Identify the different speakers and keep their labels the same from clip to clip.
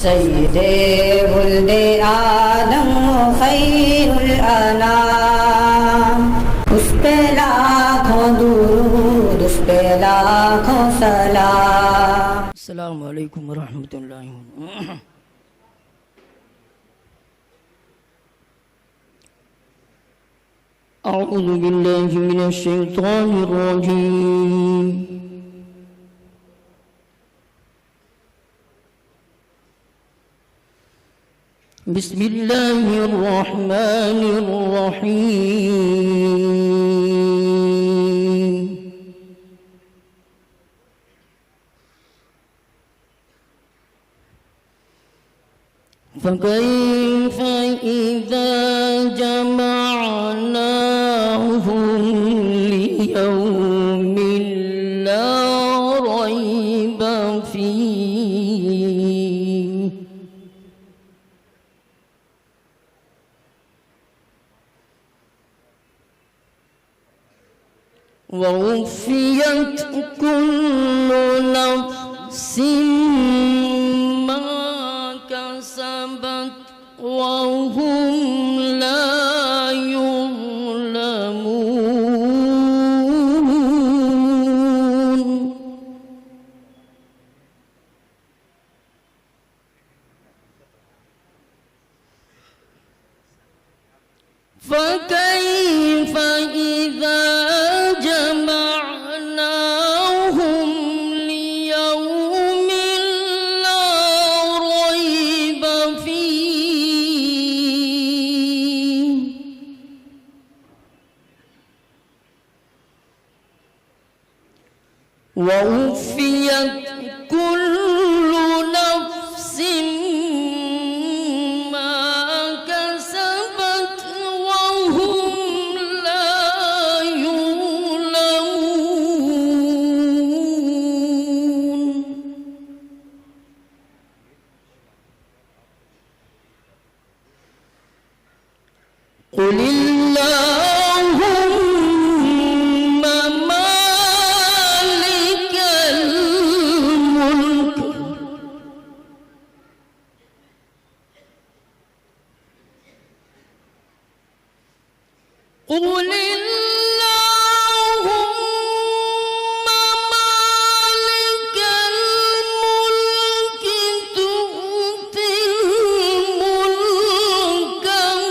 Speaker 1: سيدي ولد آدم خير الأنام उस पे लाखों दुरूद उस पे लाखों सलाम।
Speaker 2: अस्सलामु अलैकुम वरहमतुल्लाहि वबरकातुहू। أعوذ بالله من الشيطان الرجيم. بسم الله الرحمن الرحيم. فكيف إذا جمعناهم ليوم لا ريب فيه ووفيت كل نفس ما كسبت وهم لا يظلمون. فكيف إذا جمعناهم ليوم لا ريب فيه ووفيت كل نفس ما كسبت وهم لا يظلمون. قل اللهم مالك الملك قل اللهم مالك الملك تؤتي الملك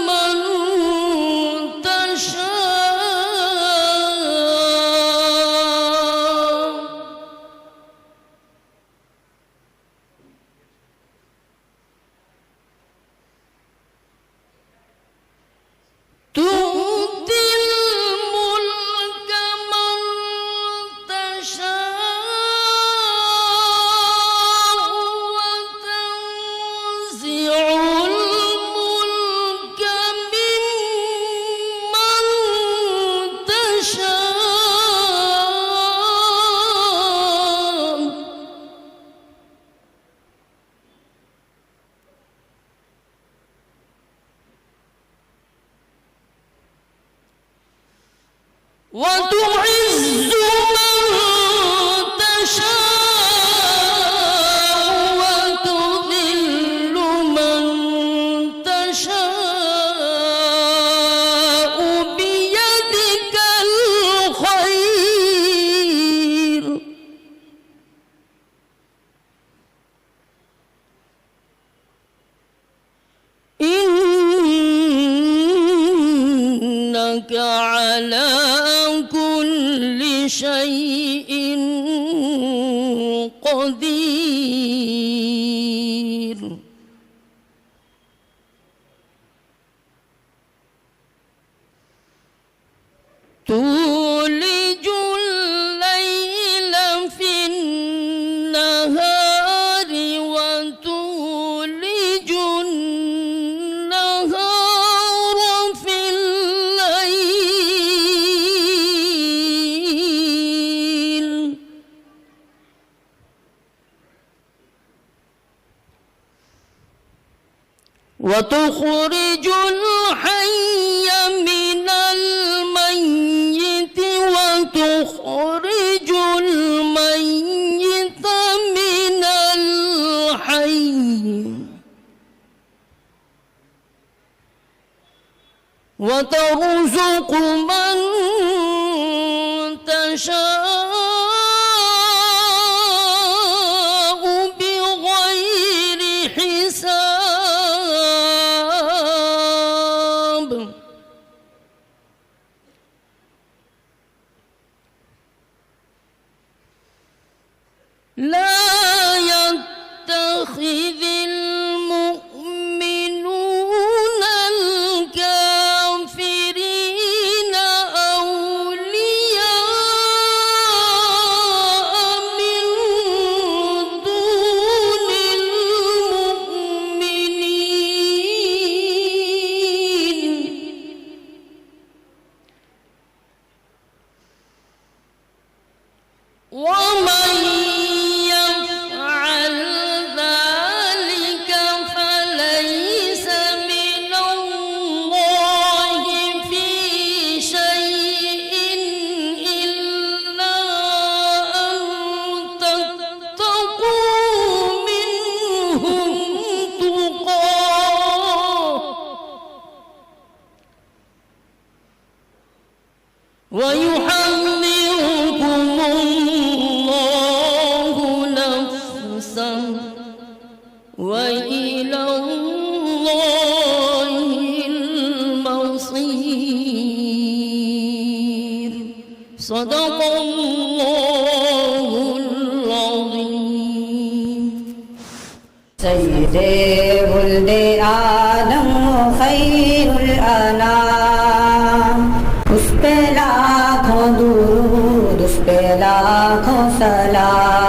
Speaker 2: من تشاء تؤتي الملك من تشاء وتنزع الملك ممن تشاء وتعز من تشاء وتذل من تشاء بيدك الخير إنك على كل شيء قدير. تولج الليل في النهار وتولج النهار في الليل وتخرج الحي من الميت وتخرج الميت من الحي وترزق من تشاء بغير حساب لا يتخذ المؤمنون الكافرين أولياء من دون المؤمنين ومن يفعل ذلك فليس من الله في شيء إلا أن تتقوا منهم تقاه ويحذركم الله نفسه وإلى الله المصير صدق الله العظيم
Speaker 1: سيد ولد آدم خير الأنام उस पे लाखों दुरूद उस पे लाखों सलाम